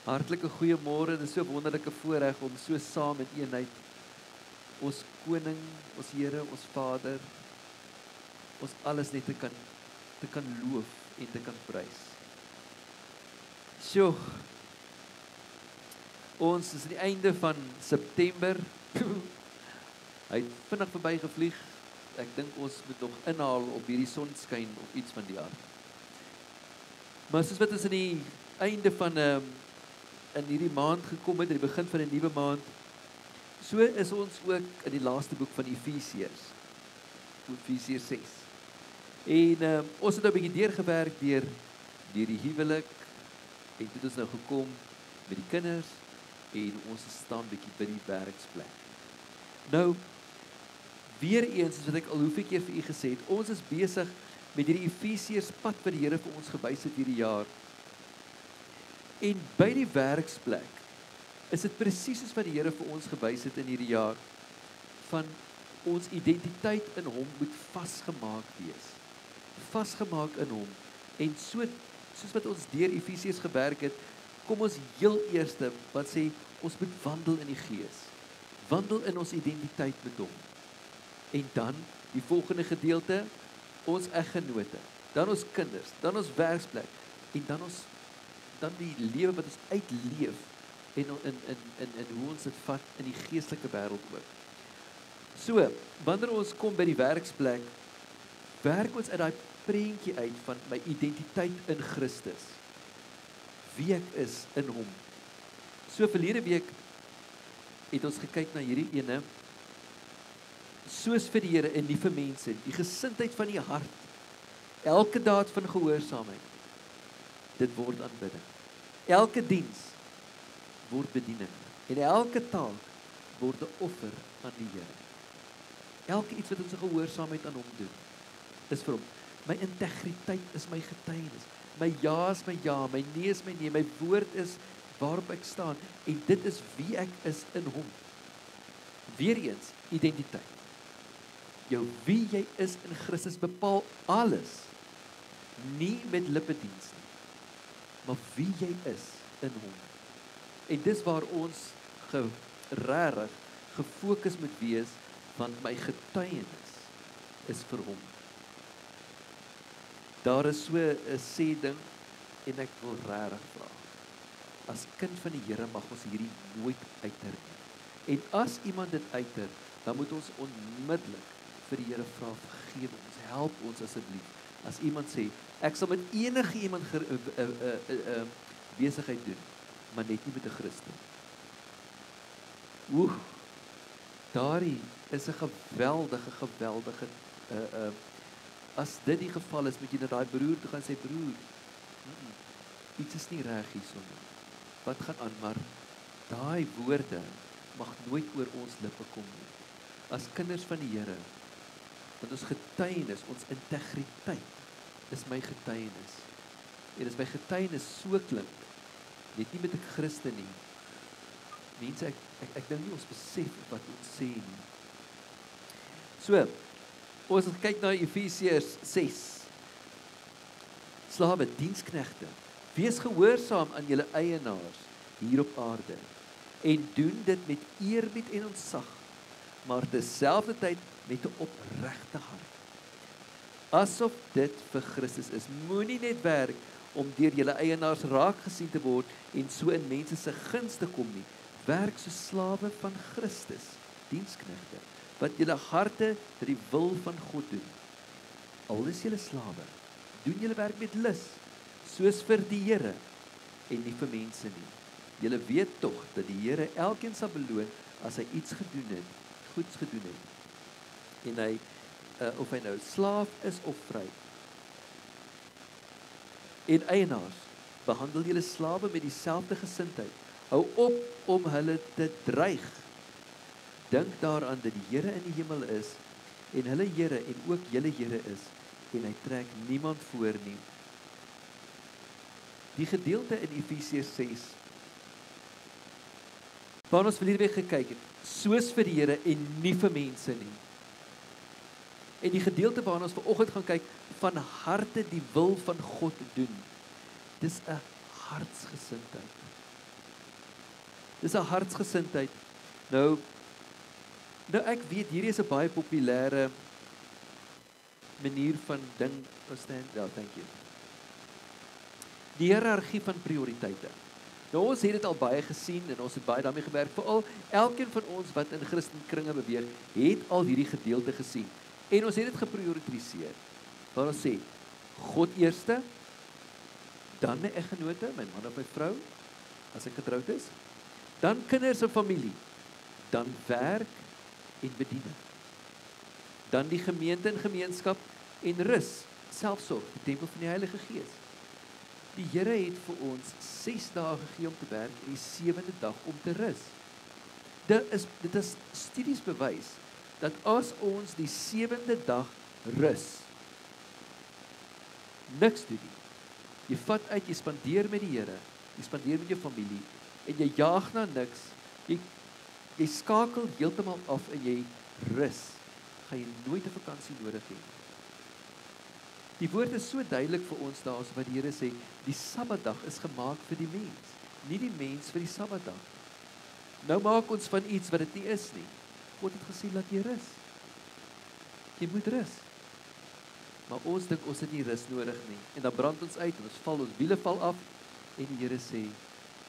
Hartlike goeiemôre, dit is so 'n wonderlike voorreg om so saam in eenheid ons koning, ons Here, ons Vader, ons alles net te kan loof en te kan prys. Sjoe, ons is aan die einde van September. Hy het vinnig verbygevlieg. Ek dink ons moet nog inhaal op hierdie sonskyn of iets van die aard. Maar soos wat ons aan die einde van in hierdie maand gekom het, aan die begin van 'n nuwe maand, so is ons ook in die laaste boek van Efesiërs, Efesiërs 6. En ons het nou 'n bietjie deurgewerk deur die huwelik, en toe het ons nou gekom met die kinders, en ons staan bietjie by die werksplek. Nou, weer eens, soos wat ek al hoeveel keer vir u gesê het, ons is besig met hierdie Efesiërs pad wat die Here vir ons gewys het hierdie jaar. En by die werksplek is dit presies soos wat die Here vir ons gewys het in hierdie jaar, van ons identiteit in hom moet vasgemaak wees. Vasgemaak in hom. En soos wat ons deur Efesiërs gewerk het, kom ons heel eerste wat sê, ons moet wandel in die Gees. Wandel in ons identiteit met hom. En dan, die volgende gedeelte, ons eggenote, dan ons kinders, dan ons werksplek, en dan die lewe wat ons uitleef, en in hoe ons dit vat in die geestelike wêreld ook. So, wanneer ons kom by die werksplek, werk ons uit daai prentjie uit van my identiteit in Christus. Wie ek is in hom. So verlede week het ons gekyk na hierdie ene, soos vir die Here en nie vir mense, die gesindheid van die hart, elke daad van gehoorsaamheid, dit word aanbidding. Elke diens word bediening, en elke taak word 'n offer aan die Here. Elke iets wat ons in gehoorsaamheid aan hom doen, is vir hom. My integriteit is my getuienis. My ja is my ja, my nee is my nee, my woord is waarop ek staan, en dit is wie ek is in hom. Weereens, identiteit. Jou wie jy is in Christus bepaal alles, nie met lippediens nie, maar wie jy is in hom. En dis waar ons regtig gefokus moet wees, want my getuienis is vir hom. Daar is so 'n sê ding, en ek wil regtig vra, as kind van die Here mag ons hierdie nooit uiter nie. En as iemand dit uiter, dan moet ons onmiddellik vir die Here vra, vergewe ons, help ons asseblief. As iemand sê, ek sal met enige iemand besigheid doen, maar net nie met 'n Christen. Daardie is 'n geweldige, as dit die geval is, moet jy na daai broer toe gaan sê, broer, iets is nie reg hierso nie. Wat gaan aan, maar daai woorde mag nooit oor ons lippe kom nie. As kinders van die Here, want ons getuienis, ons integriteit, is my getuienis. En as my getuienis so klink, net nie met 'n Christen nie. Mense, ek dink nie ons besef wat ons sê nie. So, ons kyk na Efesiërs 6. Slawe, diensknegte, wees gehoorsaam aan julle eienaars hier op aarde, en doen dit met eerbied en ontzag, maar terselfdertyd met 'n opregte hart. Asof dit vir Christus is. Moenie net werk om deur julle eienaars raak gesien te word en so in mense se guns te kom nie. Werk so slawe van Christus, diensknegte, wat julle harte vir die wil van God doen. Al is julle slawe, doen julle werk met lus, soos vir die Here en nie vir mense nie. Julle weet tog dat die Here elkeen sal beloon as hy iets gedoen het, goeds gedoen het. En hy, of hy nou slaaf is of vry. En eienaars, behandel julle slawe met dieselfde gesindheid. Hou op om hulle te dreig. Dink daaraan dat die Here in die hemel is, en hulle Here en ook julle Here is, en hy trek niemand voor nie. Die gedeelte in Efesiërs 6, waar ons verlede week gekyk het, soos vir die Here en nie vir mense nie. En die gedeelte waarna ons vanoggend gaan kyk, van harte die wil van God doen. Dis 'n hartsgesindheid. Dis 'n hartsgesindheid. Nou ek weet hierdie is 'n baie populêre manier van ding, thank you. Die hiërargie van prioriteite. Nou ons het dit al baie gesien en ons het baie daarmee gewerk. Veral elkeen van ons wat in Christenkringe beweeg, het al hierdie gedeelte gesien. En ons het dit geprioritiseer. Waar ons sê, God eerste, dan 'n eggenote, my man of my vrou, as ek getroud is, dan kinders en familie, dan werk en bediening. Dan die gemeente en gemeenskap en rus, selfsorg, die tempel van die Heilige Gees. Die Here het vir ons 6 dae gegee om te werk en die 7de dag om te rus. Dit is studies bewys dat as ons die 7de dag rus, niks doen nie. Jy vat uit, jy spandeer met die Here, jy spandeer met jou familie en jy jaag na niks. Jy skakel heeltemal af en jy rus. Gaan jy nooit 'n vakansie nodig hê. Die woord is so duidelik vir ons daar, wat die Here sê, die Sabbatdag is gemaak vir die mens, nie die mens vir die Sabbatdag. Nou maak ons van iets wat dit nie is nie. God het gesê, laat jy rus. Jy moet rus. Maar ons dink ons het nie rus nodig nie. En dan brand ons uit, en ons wiele val af, en die Here sê,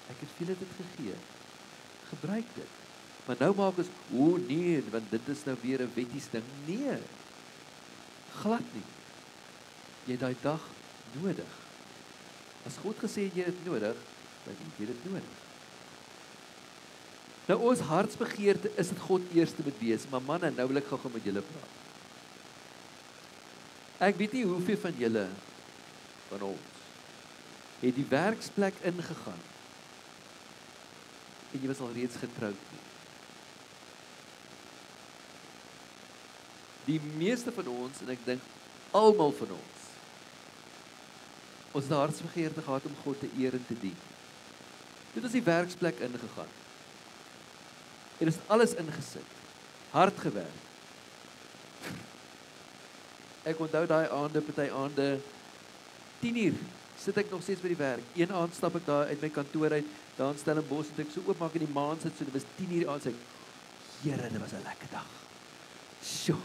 ek het veel dit gegee. Gebruik dit. Maar nou maak ons, nee, want dit is nou weer 'n wetties ding. Nee, glad nie. Jy het daai dag nodig. As God gesê het jy het nodig, dan het jy dit nodig. Nou ons hartsbegeerte is dit God eerste moet wees, maar manne, nou wil ek gou met julle praat. Ek weet nie hoeveel van julle, van ons, het die werksplek ingegaan, en jy was al reeds getroud nie. Die meeste van ons, en ek dink almal van ons het 'n hartsbegeerte gehad om God te eer en te dien. Dit is die werksplek ingegaan. En is alles ingesit. Hard gewerk. Ek onthou daai aande, party aande, 10:00, sit ek nog steeds by die werk. Een aand stap ek daar uit my kantoor uit, daar in Stellenbosch, en ek so oopmaak in die maan sit, so dit was 10:00 aand, sê ek, Here, dit was 'n lekker dag. Sjoe.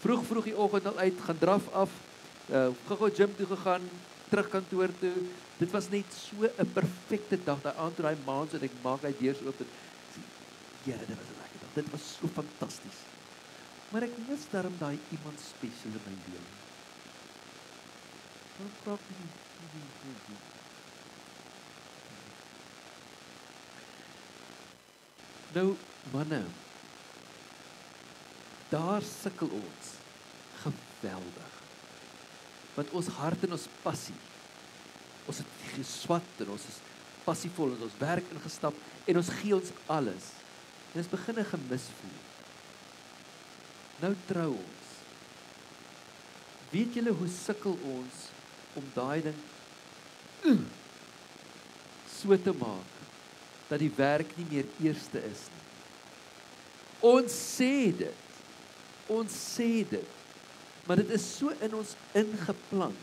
Vroeg die oggend al uit, gaan draf af, gou gym toe gegaan, terug kantoor toe. Dit was net so 'n perfekte dag, daai aand toe daai maan, en ek maak hy deurs oop, en sê, Here, dit was 'n lekker dag. Dit was so fantasties. Maar ek mis daarom daai iemand spesiaal in my lewe. Wat praat jy? Nou, manne, daar sukkel ons geweldig. Want ons hart en ons passie, ons het geswat en ons is passievol en ons werk ingestap en ons gee ons alles. En ons begin 'n gemis voel. Nou trou ons. Weet julle hoe sukkel ons om daai ding so te maak dat die werk nie meer eerste is nie. Ons sê dit, maar dit is so in ons ingeplant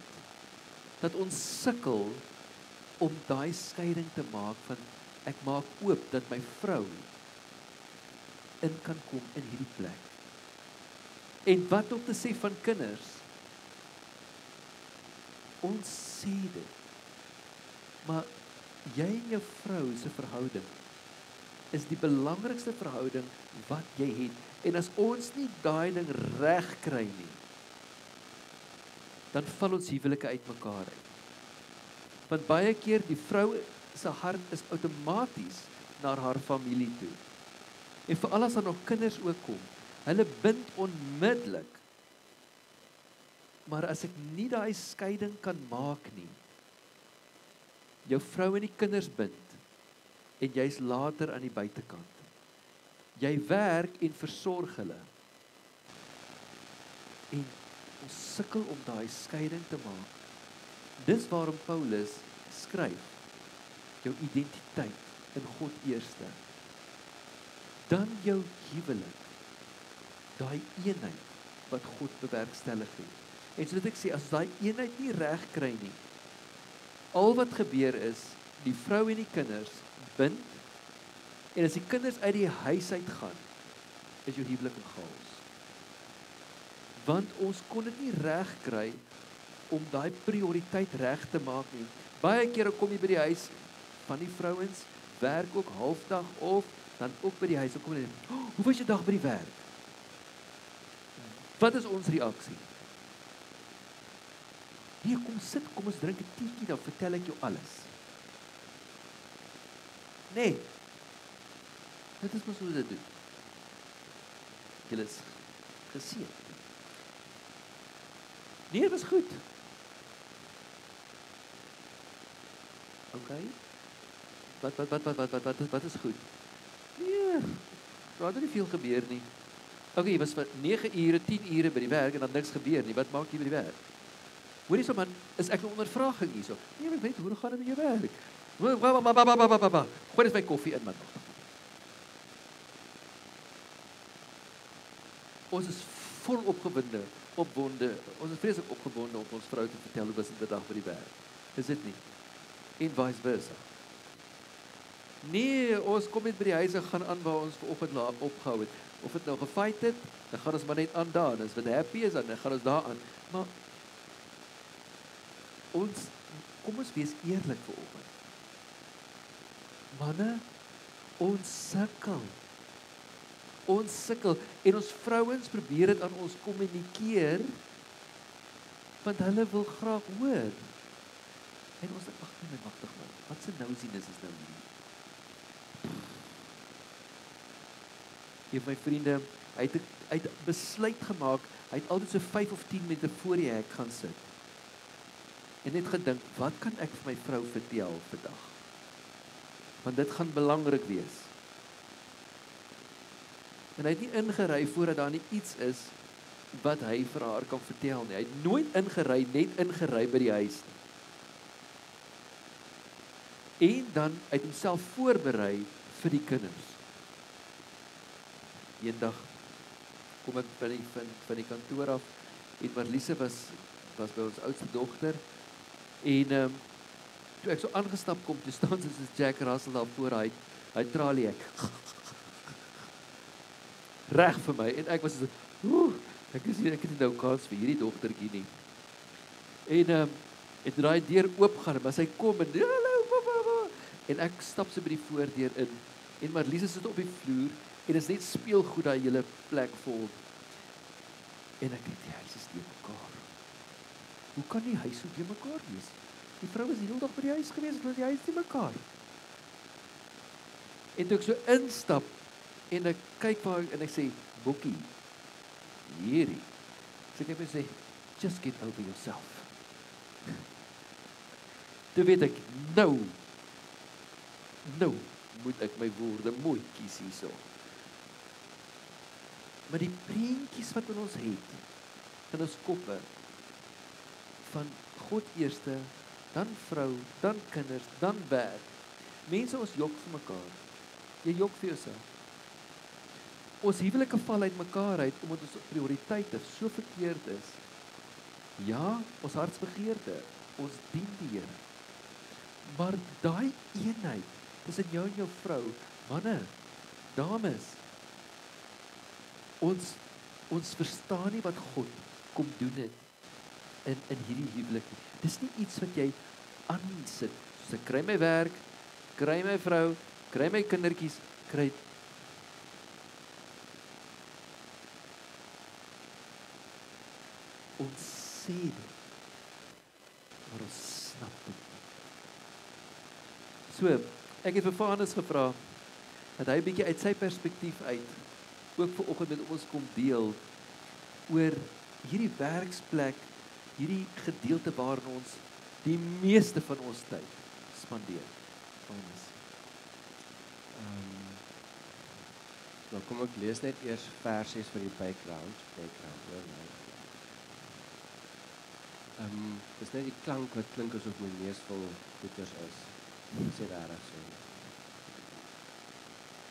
dat ons sukkel om daai skeiding te maak van ek maak oop dat my vrou in kan kom in hierdie plek. En wat om te sê van kinders, ons sê dit, maar jy en jou vrou se verhouding is die belangrikste verhouding wat jy het. En as ons nie daai ding reg kry nie, dan val ons huwelike uitmekaar uit. Want baie keer die vrou se hart is outomaties na haar familie toe. En veral as daar nog kinders ook kom, hulle bind onmiddellik. Maar as ek nie daai skeiding kan maak nie, jou vrou en die kinders bind, en jy's later aan die buitekant. Jy werk en versorg hulle. En ons sukkel om daai skeiding te maak. Dis waarom Paulus skryf, jou identiteit in God eerste. Dan jou huwelik, daai eenheid wat God bewerkstellig het. En so wat ek sê, as daai eenheid nie reg kry nie, al wat gebeur is, die vrou en die kinders bind En as die kinders uit die huis uit gaan, is jou huwelik in chaos. Want ons kon dit nie reg kry om daai prioriteit reg te maak nie. Baie kere kom jy by die huis van die vrouens, werk ook halfdag of dan ook by die huis, kom hulle, hoe was jou dag by die werk? Wat is ons reaksie? Nee, kom sit, kom ons drink 'n teetjie, dan vertel ek jou alles. Nee, dit is mos hoe dit doen. Julle is geseën. Nee, dit was goed. Okay. Wat is goed? Nee, daar het nie veel gebeur nie. Okay, jy was vir 9 ure, 10 ure by die werk en dan niks gebeur nie. Wat maak jy by die werk? Hoor hierso man, is ek 'n ondervraging hierso? Nee, ek weet, hoe gaan dit met jou werk? Gooi net my koffie in, man. Ons is vol opgewonde. Ons is vreeslik opgewonde om ons vrou te vertel hoe was dit vandag by die werk. Is dit nie? En vice versa. Nee, ons kom net by die huis en gaan aan waar ons vanoggend laat opgehou het. Of dit nou gefight het, dan gaan ons maar net aan daar. As wat happy is, dan gaan ons daar aan. Maar kom ons wees eerlik vanoggend. Manne, ons sukkel en ons vrouens probeer dit aan ons kommunikeer want hulle wil graag hoor. En ons dink, wagtig man, wat se nousiness is nou hier? Een van my vriende, hy het besluit gemaak, hy het altyd so 5 of 10 meter voor die hek gaan sit. En net gedink, wat kan ek vir my vrou vertel vandag? Want dit gaan belangrik wees. En hy het nie ingery voordat daar nie iets is wat hy vir haar kan vertel nie. Hy het nooit net ingery by die huis nie. En dan uit homself voorberei vir die kinders. Eendag kom ek van die kantoor af en Marliese was by ons oudste dogter en toe ek so aangestap kom, toe staan sy soos Jack Russell daar voor hy tralie ek. Reg vir my en ek was so, ek het nie nou kans vir hierdie dogtertjie nie. En toe daai deur oopgaan, maar sy kom en ek stap so by die voordeur in en Marliese sit op die vloer en is net speelgoed daai hele plek vol. En ek dink die huis is deurmekaar. Hoe kan die huis so deurmekaar wees? Die vrou was die hele dag by die huis gewees, het die huis deurmekaar. En toe ek so instap en ek kyk waar en ek sê, Boekie, hierdie. So ek het my sê, just get over yourself. Toe weet ek, nou moet ek my woorde mooi kies hierso. Maar die prentjies wat in ons het, in ons koppe, van God eerste, dan vrou, dan kinders, dan werk. Mense, ons jok vir mekaar. Jy jok vir jouself. Ons huwelike val uit mekaar uit, omdat ons prioriteite so verkeerd is. Ja, ons hartsbegeerte, ons dien die Here. Maar daai eenheid, tussen jou en jou vrou, manne, dames, ons verstaan nie wat God kom doen het in hierdie huwelik. Dis nie iets wat jy aansit, soos ek kry my werk, kry my vrou, kry my kindertjies, kry ons sê dit, maar ons snap dit. So, ek het vir Vanus gevra, dat hy 'n bietjie uit sy perspektief uit, ook vanoggend met ons kom deel, oor hierdie werksplek, hierdie gedeelte waarin ons die meeste van ons tyd spandeer. Vanus. Nou kom ek lees net eers versies vir die background hoor nou. Dis net die klank wat klink asof my neus vol goeters is. Ek sê regtig so.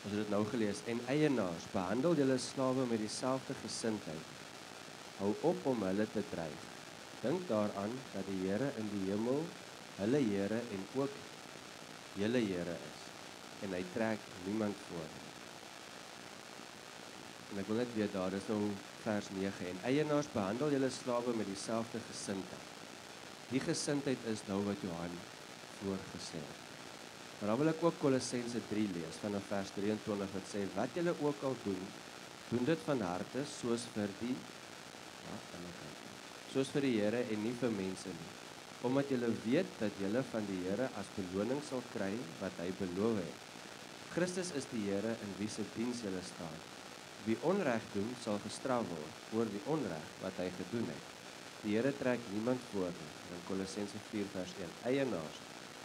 Ons het dit nou gelees, en eienaars, behandel julle slawe met dieselfde gesindheid. Hou op om hulle te dreig. Dink daaraan dat die Here in die hemel hulle Here en ook julle Here is. en hy trek niemand voor nie. En ek wil net weet daar, dis nou vers 9, en eienaars behandel julle slawe met dieselfde gesindheid. Die gesindheid is nou wat Johan voorgesê het. Maar dan wil ek ook Kolossense 3 lees, vanaf vers 23, wat sê, wat julle ook al doen, doen dit van harte, soos vir die Here en nie vir mense nie, omdat julle weet dat julle van die Here as beloning sal kry wat hy beloof het. Christus is die Here in wie se diens julle staan. Wie onreg doen, sal gestraf word oor die onreg wat hy gedoen het. Die Here trek niemand voor nie. In Kolossense 4 vers 1. Eienaars,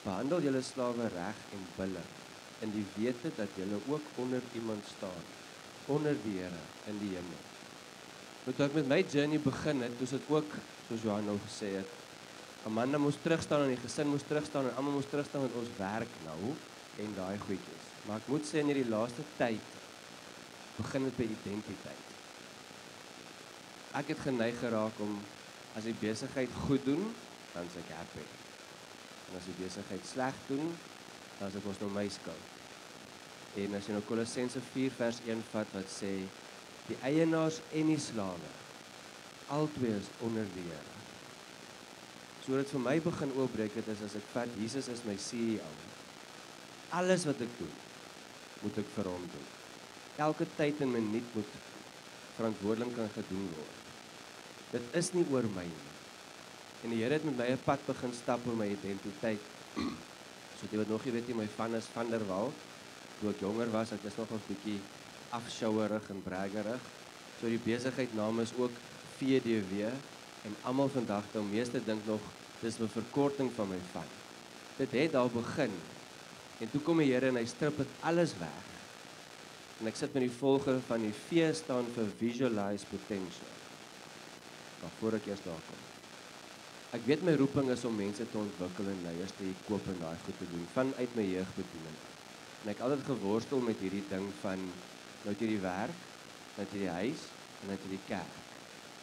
behandel julle slawe reg en billik, in die wete dat julle ook onder iemand staan, onder die Here in die hemel. Toe ek met my journey begin het, toes dit ook, soos Johan nou gesê het, Amanda moes terugstaan en die gesin moes terugstaan en almal moes terugstaan met ons werk nou en daai goedjies. Maar ek moet sê in hierdie laaste tyd begin dit by identiteit. Ek het geneig geraak om as die besigheid goed doen, dan is ek happy. En as die besigheid sleg doen, dan is dit ons nou my skuld. En as jy nou Kolossense 4 vers 1 vat wat sê, die eienaars en die slawe, albei is onder die Here. So wat vir my begin oopbreek het is as ek vat, Jesus is my CEO. Alles wat ek doen, moet ek vir hom doen. Elke tyd en minuut moet verantwoordelik kan gedoen word. Dit is nie oor my nie. En die Here het met my 'n pad begin stap oor my identiteit. So jy wat nog nie weet nie, my van is Van der Walt. Toe ek jonger was, ek is nog 'n bietjie afsjouerig en braggerig. So die besigheid naam is ook VDW en almal vandag die meeste dink nog dis 'n verkorting van my van. Dit het daar begin. En toe kom die Here en hy strip dit alles weg. En ek sit met die volgende van die V staan vir Visualize Potential. Maar voor ek eers daar kom. Ek weet my roeping is om mense te ontwikkel en leiers te koop en daai goed te doen vanuit my jeugbediening. En ek het altyd geworstel met hierdie ding van nou het jy die werk, nou het jy die huis en nou het jy die kerk.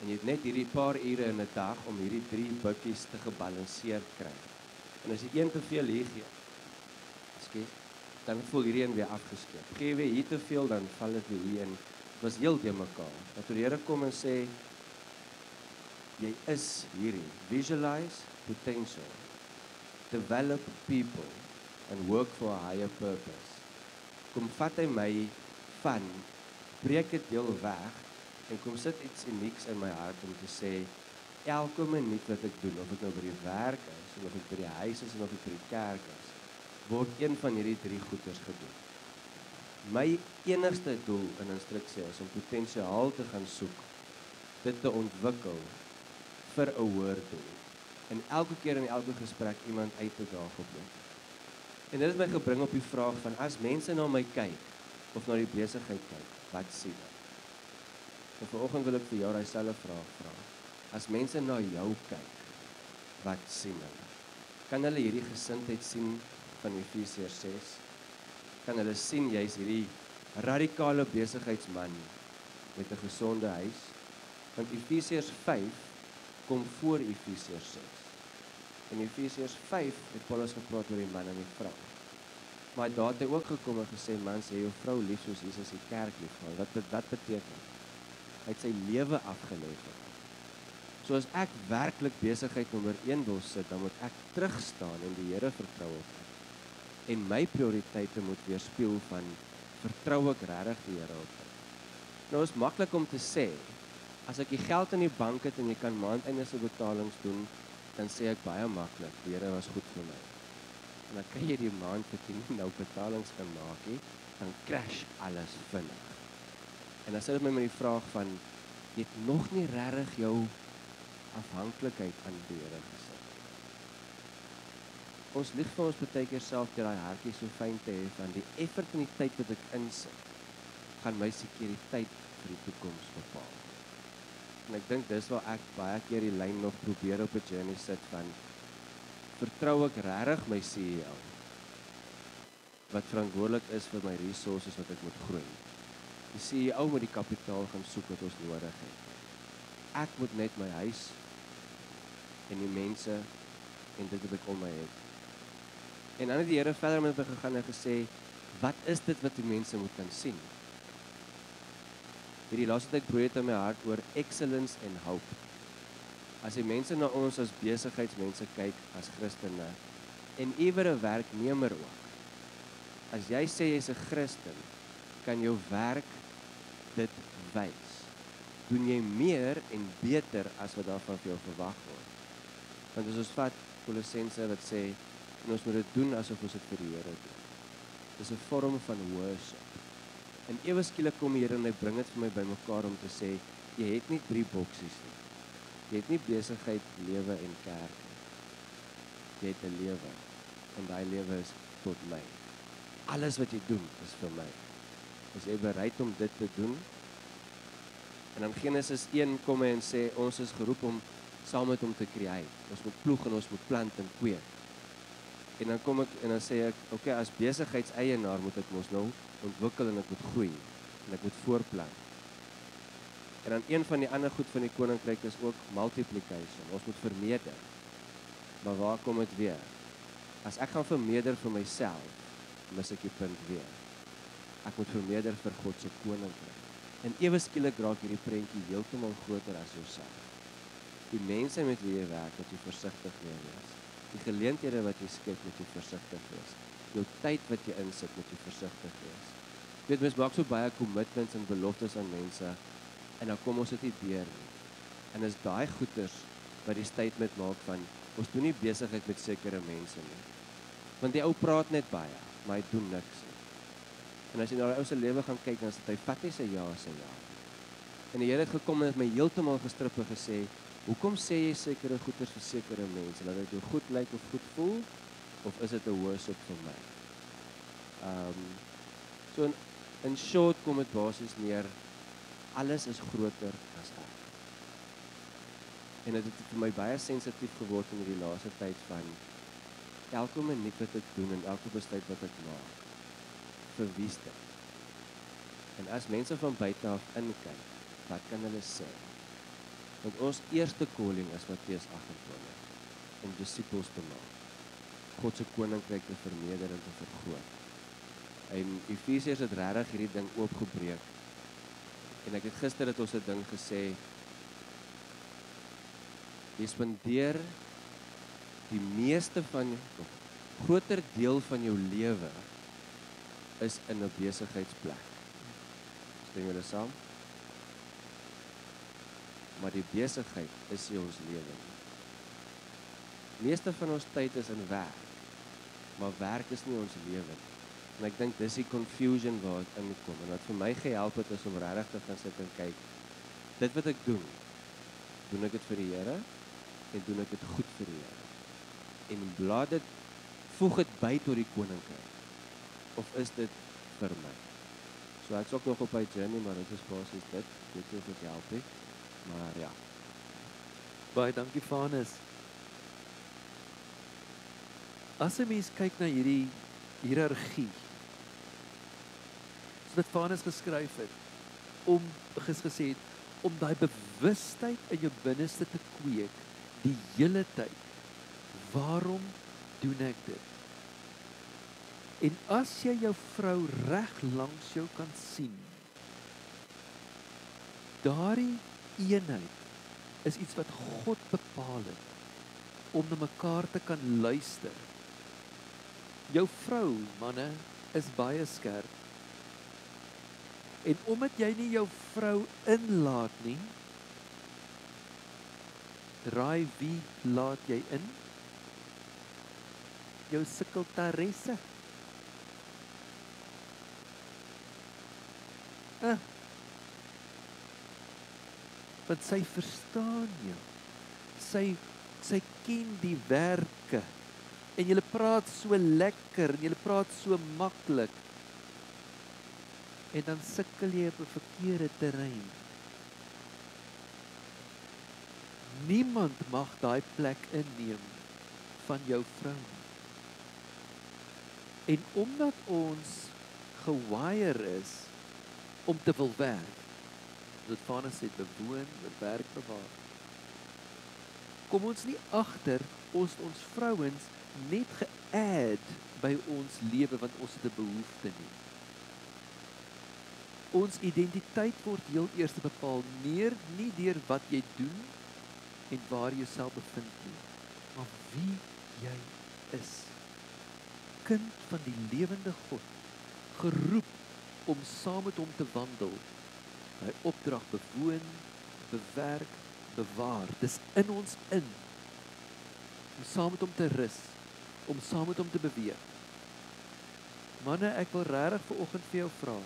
En jy het net hierdie paar ure in 'n dag om hierdie 3 bukkies te gebalanseerd kry. En as jy een te veel hier gee, dan voel hierdie een weer afgeskeep. Gee weer hier te veel, dan val dit weer hier in. Dit was heel te mekaar. Dat die Here kom en sê, jy is hierdie. Visualize potential. Develop people and work for a higher purpose. Kom vat hy my van, breek dit deel weg en kom sit iets unieks in my hart om te sê, elke minuut wat ek doen, of ek nou by die werk is, of ek by die huis is, of ek by die kerk is, word een van hierdie 3 goeders gedoen. My enigste doel in instruksie is om potensiaal te gaan soek, dit te ontwikkel vir 'n hoër doel. En elke keer in elke gesprek iemand uit te daag op dit. En dit het my gebring op die vraag van, as mense na my kyk, of na die besigheid kyk, wat sien hulle? En vanoggend wil ek vir jou dieselfde vraag vra. As mense na jou kyk, wat sien hulle? Kan hulle hierdie gesindheid sien van Efesiërs 6? Kan hulle sien jy's hierdie radikale besigheidsman met 'n gesonde huis? Want Efesiërs 5 kom voor Efesiërs 6. In Efesiërs 5 het Paulus gepraat oor die man en die vrou. Maar daar het hy ook gekom en gesê, man, sê jou vrou lief soos Jesus die kerk lief. Wat beteken? Hy het sy lewe afgelê vir hom. So as ek werklik besigheid nommer 1 wil sit, dan moet ek terugstaan en die Here vertrou op hom. En my prioriteite moet weerspieël van vertrou ek regtig die Here op hom. Nou is maklik om te sê, as ek die geld in die bank het en jy kan maandeinde se betalings doen, dan sê ek baie maklik, die Here was goed vir my. En dan kan jy die maand wat jy nie nou betalings kan maak nie, dan crash alles vinnig. En dan sit dit my met die vraag van, jy het nog nie regtig jou afhanklikheid aan die Here gesit. Ons lieg vir ons baie keer self deur daai hartjie so fyn te hê van die effort en die tyd wat ek insit, gaan my sekuriteit vir die toekoms bepaal. En ek dink dis waar ek baie keer die lyn nog probeer op 'n journey sit van, vertrou ek regtig my CEO, wat verantwoordelik is vir my resources wat ek moet groei. Die CEO moet die kapitaal gaan soek wat ons nodig het. Ek moet net my huis en die mense en dit wat ek om my het. En dan het die Here verder met my gegaan en gesê, wat is dit wat die mense moet kan sien? Hierdie laaste tyd broei dit in my hart oor excellence en hope. As die mense na ons as besigheidsmense kyk, as Christene, en iewer 'n werknemer ook. As jy sê jy's 'n Christen, kan jou werk dit wys. Doen jy meer en beter as wat daarvan vir jou verwag word. Want as ons vat Kolossense wat sê, en ons moet dit doen asof ons dit vir die Here doen. Dis 'n vorm van worship. En ewe skielik kom die Here en hy bring dit vir my bymekaar om te sê, jy het nie 3 boksies nie. Jy het nie besigheid, lewe en kerk nie. Jy het 'n lewe. En daai lewe is tot my. Alles wat jy doen is vir my. Is jy bereid om dit te doen? En dan Genesis 1 kom hy en sê, ons is geroep om saam met hom te create. Ons moet ploeg en ons moet plant en kweek. En dan kom ek en dan sê ek, okay, as besigheidseienaar moet ek mos nou ontwikkel en ek moet groei. En ek moet voorplan. En dan een van die ander goed van die koninkryk is ook multiplication. Ons moet vermeerder. Maar waar kom dit weer? As ek gaan vermeerder vir myself, mis ek die punt weer. Ek moet vermeerder vir God se koninkryk. En ewe skielik raak hierdie prentjie heeltemal groter as jouself. Die mense met wie jy werk, moet jy versigtig mee wees. Die geleenthede wat jy skep, moet jy versigtig wees. Jou tyd wat jy insit, moet jy versigtig wees. Jy weet, mens maak so baie commitments en beloftes aan mense, en dan kom ons dit nie deur nie. En is daai goeters wat die statement maak van, ons doen nie besigheid met sekere mense nie. Want die ou praat net baie, maar hy doen niks nie. En as jy na die ou se lewe gaan kyk, dan is dit, hy vat nie sy ja. En die Here het gekom en het my heeltemal gestrip en gesê, hoekom sê jy sekere goeders vir sekere mense? Laat dit jou goed lyk of goed voel? Of is dit 'n worship vir my? So in short kom dit basies neer, alles is groter as ek. En dit het vir my baie sensitief geword in die laaste tyd van, elke minuut wat ek doen en elke besluit wat ek maak, vir wie is dit? En as mense van buite af inkyk, wat kan hulle sê? Want ons eerste calling is Matteus 28, om disippels te maak. God se koninkryk te vermeerder en te vergroot. En Efesiërs het regtig hierdie ding oopgebreek. En ek het gister het ons 'n ding gesê, jy spandeer die meeste van, groter deel van jou lewe is in 'n besigheidsplek. Stem julle saam? Maar die besigheid is nie ons lewe nie. Meeste van ons tyd is in werk, maar werk is nie ons lewe nie. En ek dink dis die confusion waar ek inkom. En wat vir my gehelp het is om regtig te gaan sit en kyk, dit wat ek doen ek dit vir die Here en doen ek dit goed vir die Here. En laat dit, voeg dit by tot die koninkryk. Of is dit vir my? So ek's ook nog op my journey, maar dit is basies dit. Dit is wat help nie. Maar ja. Baie dankie Vanus. As 'n mens kyk na hierdie hiërargie, so wat Vanus geskryf het, gesê het, om daai bewustheid in jou binneste te kweek, die hele tyd. Waarom doen ek dit? En as jy jou vrou reg langs jou kan sien, daardie eenheid is iets wat God bepaal het, om na mekaar te kan luister. Jou vrou, manne, is baie skerp. En omdat jy nie jou vrou inlaat nie, raai wie laat jy in? Jou sekretaresse. Want sy verstaan jou. Sy ken die werke. En julle praat so lekker, en julle praat so maklik. En dan sukkel jy op 'n verkeerde terrein. Niemand mag daai plek inneem van jou vrou. En omdat ons gewire is om te wil werk, dit Vanus sê bewoon, bewerk, bewaar. Kom ons nie agter ons vrouens net ge-add by ons lewe want ons het 'n behoefte nie. Ons identiteit word heel eers bepaal nie deur wat jy doen en waar jy jouself bevind nie, maar wie jy is. Kind van die lewende God, geroep om saam met hom te wandel, hy opdrag bewoon, bewerk, bewaar. Dis in ons in, om saam met hom te rus, om saam met hom te beweeg. Manne, ek wil regtig vanoggend vir jou vra,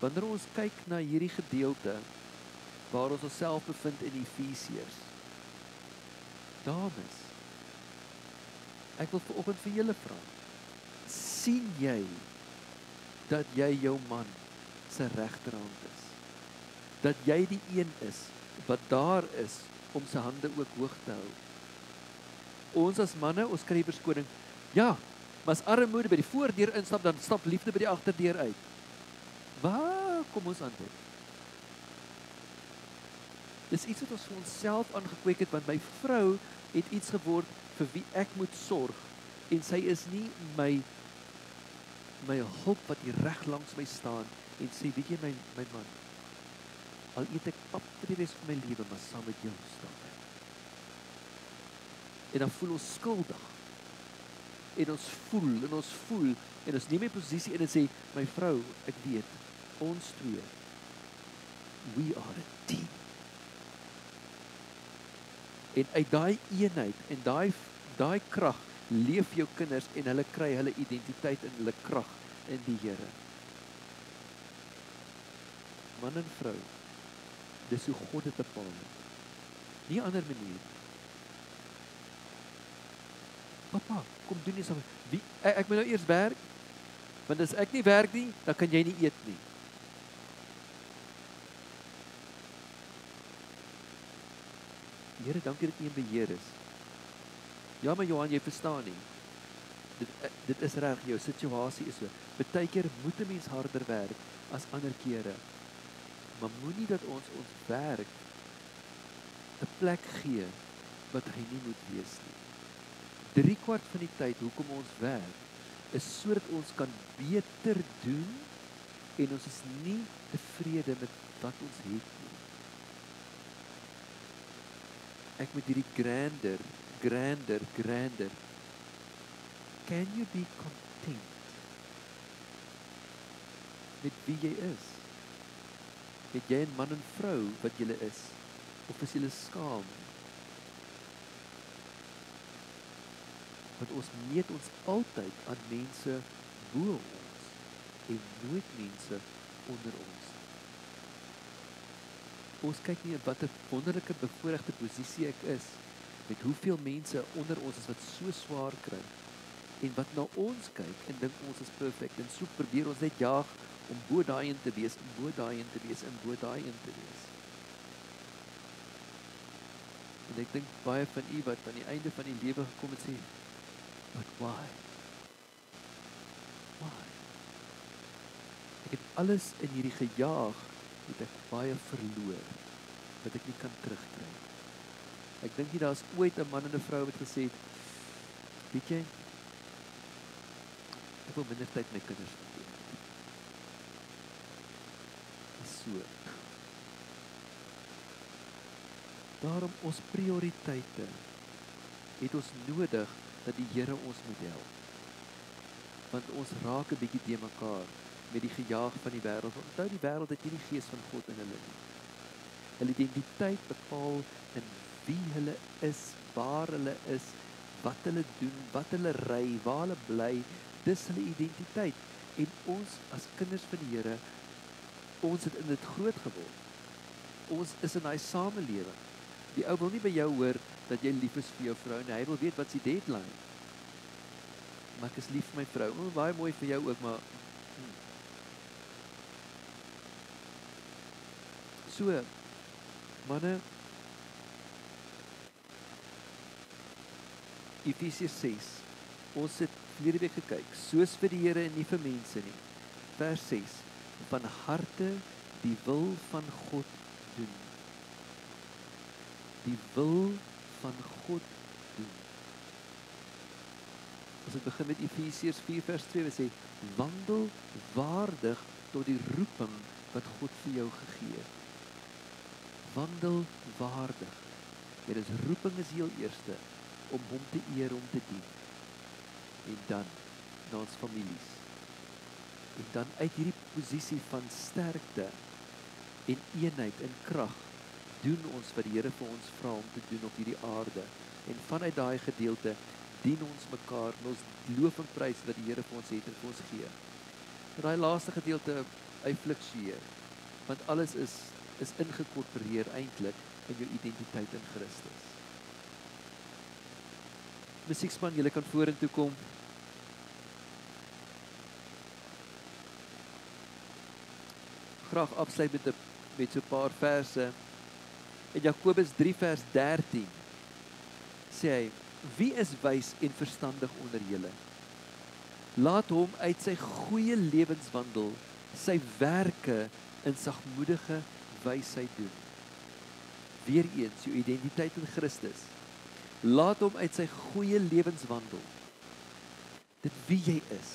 wanneer ons kyk na hierdie gedeelte, waar ons onsself bevind in Efesiërs, dames, ek wil vanoggend vir julle vra, sien jy, dat jy jou man se regterhand is? Dat jy die een is, wat daar is, om sy hande ook hoog te hou? Ons as manne, ons kry die verskoning, ja, maar as armoede by die voordeur instap, dan stap liefde by die agterdeur uit. Waar kom ons antwoord? Dis iets wat ons vir onsself aangekweek het, want my vrou het iets geword vir wie ek moet sorg, en sy is nie my hulp wat hier reg langs my staan, en sê, weet jy my man, al eet ek pap vir die res van my lewe, maar saam met jou staan ek. En dan voel ons skuldig, en ons voel, en ons neem my posisie in en sê, my vrou, ek weet, ons twee, we are a team. En uit daai eenheid, en daai krag, leef jou kinders, en hulle kry hulle identiteit en hulle krag in die Here. Man en vrou, dis hoe God dit bepaal het. Nie ander manier. Papa, kom doen nie saam. Ek moet nou eers werk, want as ek nie werk nie, dan kan jy nie eet nie. Here, dankie dat U in beheer is. Ja, maar Johan, jy verstaan nie. Dit is reg, jou situasie is so. Partykeer moet 'n mens harder werk as ander kere. Maar moenie dat ons werk 'n plek gee wat hy nie moet wees nie. 3/4 van die tyd hoekom ons werk, is sodat ons kan beter doen en ons is nie tevrede met wat ons het nie. Ek moet hierdie grander. Can you be content met wie jy is? Het jy 'n man en vrou wat julle is? Of is julle skaam? Want ons meet ons altyd aan mense bo ons en nooit mense onder ons. Ons kyk nie wat 'n wonderlike bevoorregte posisie ek is, met hoeveel mense onder ons is wat so swaar kry, en wat na ons kyk en dink ons is perfect, en so probeer ons net jaag om bo daai een te wees, en bo daai een te wees, en bo daai een te wees. En ek dink baie van u wat aan die einde van die lewe gekom het sê, but why? Why? Ek het alles in hierdie gejaag, het ek baie verloor, wat ek nie kan terugkry. Ek dink nie daar is ooit 'n man en 'n vrou wat gesê het, weet jy, ek wil minder tyd met my kinders spandeer. So. Daarom ons prioriteite het ons nodig dat die Here ons moet help. Want ons raak 'n bietjie te mekaar met die gejaag van die wêreld. Onthou, die wêreld het nie die gees van God in hulle nie. Hulle identiteit bepaal in wie hulle is, waar hulle is, wat hulle doen, wat hulle ry, waar hulle bly. Dis hulle identiteit. En ons as kinders van die Here, ons het in dit groot geword. Ons is in daai samelewing. Die ou wil nie by jou hoor dat jy lief is vir jou vrou nie. Hy wil weet wat is die deadline. Maar ek is lief vir my vrou. Baie mooi vir jou ook, maar so, manne, Efesiërs 6. Ons het verlede week gekyk, soos vir die Here en nie vir mense nie. Vers 6. Van harte die wil van God doen. Die wil van God doen. As ek begin met Efesiërs 4 vers 2, wat sê, wandel waardig tot die roeping wat God vir jou gegee het. Wandel waardig. Dis roeping is heel eerste, om hom te eer, om te dien. En dan, na ons families. En dan uit hierdie posisie van sterkte, en eenheid, en krag, doen ons wat die Here vir ons vra om te doen op hierdie aarde. En vanuit daai gedeelte, dien ons mekaar, en ons loof en prys wat die Here vir ons het en vir ons gee. En daai laaste gedeelte, hy fluktueer, want alles is ingekorporeer eintlik in jou identiteit in Christus. Musiekspan, julle kan vorentoe kom. Graag afsluit met so 'n paar verse. In Jakobus 3 vers 13 sê hy, wie is wys en verstandig onder julle? Laat hom uit sy goeie lewenswandel sy werke in sagmoedige wysheid doen. Weereens, jou identiteit in Christus. Laat hom uit sy goeie lewenswandel, dit wie jy is,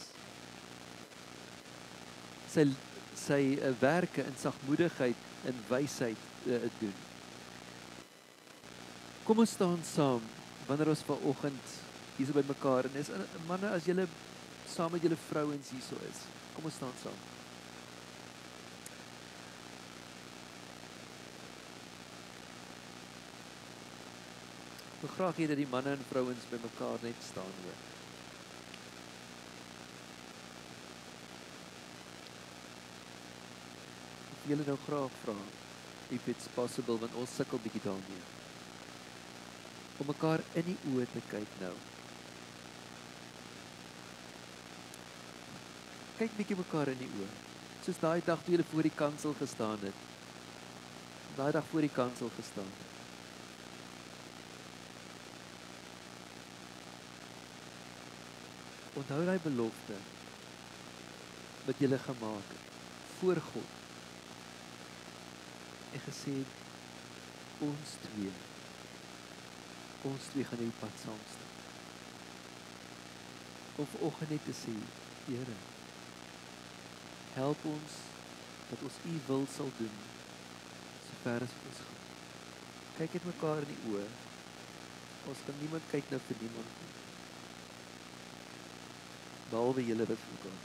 sy werke in sagmoedigheid en wysheid doen. Kom ons staan saam, wanneer ons vanoggend hier so by mekaar, en is manne, as julle saam met julle vrouens hier so is, kom ons staan saam. Ek wil graag hê dat die manne en vrouens by mekaar net staan hoor. Ek wil julle nou graag vra, if it's possible, want ons sukkel bietjie daarmee, om mekaar in die oë te kyk nou. Kyk bietjie mekaar in die oë, soos daai dag toe julle voor die kansel gestaan het. Daai dag voor die kansel gestaan het. Onthou daai belofte wat jy gemaak het voor God en gesê ons twee gaan hierdie pad saam stap. Om vanoggend net te sê, Here, help ons dat ons U wil sal doen sover as ons gaan. Kyk net mekaar in die oë. Ons kan niemand kyk nou vir niemand nie. Behalwe julle wat vir mekaar.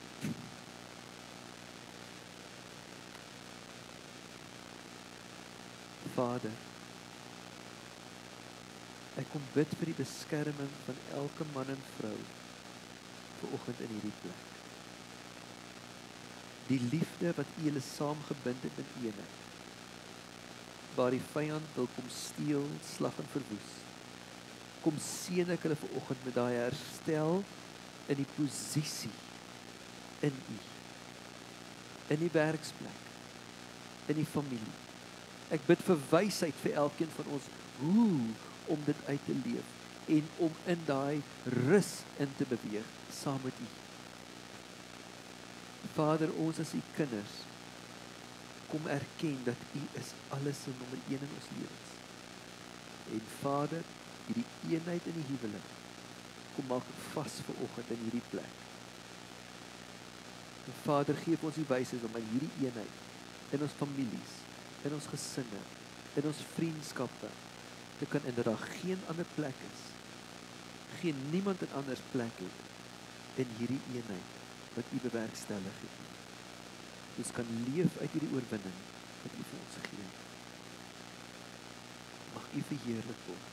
Vader, ek kom bid vir die beskerming van elke man en vrou vanoggend in hierdie plek. Die liefde wat U julle saamgebind het in eenheid, waar die vyand wil kom steel, slag en verwoes. Kom seën ek hulle vanoggend met daai herstel in die posisie in U, in die werksplek, in die familie. Ek bid vir wysheid vir elkeen van ons, hoe om dit uit te leef en om in daai rus in te beweeg saam met U. Vader, ons as U kinders, kom erken dat U is alles en nommer 1 in ons lewens. En Vader, hierdie eenheid in die huwelik, kom maak vas vanoggend in hierdie plek. En Vader, gee ons die wysheid om in hierdie eenheid, in ons families, in ons gesinne, in ons vriendskappe, te kan in dat daar geen ander plek is, geen niemand in anders plek het, in hierdie eenheid, wat U bewerkstellig het. Ons kan leef uit hierdie oorwinning, wat U vir ons gee. Mag U verheerlik word,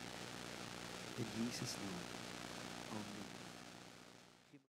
in Jesus naam. Amen.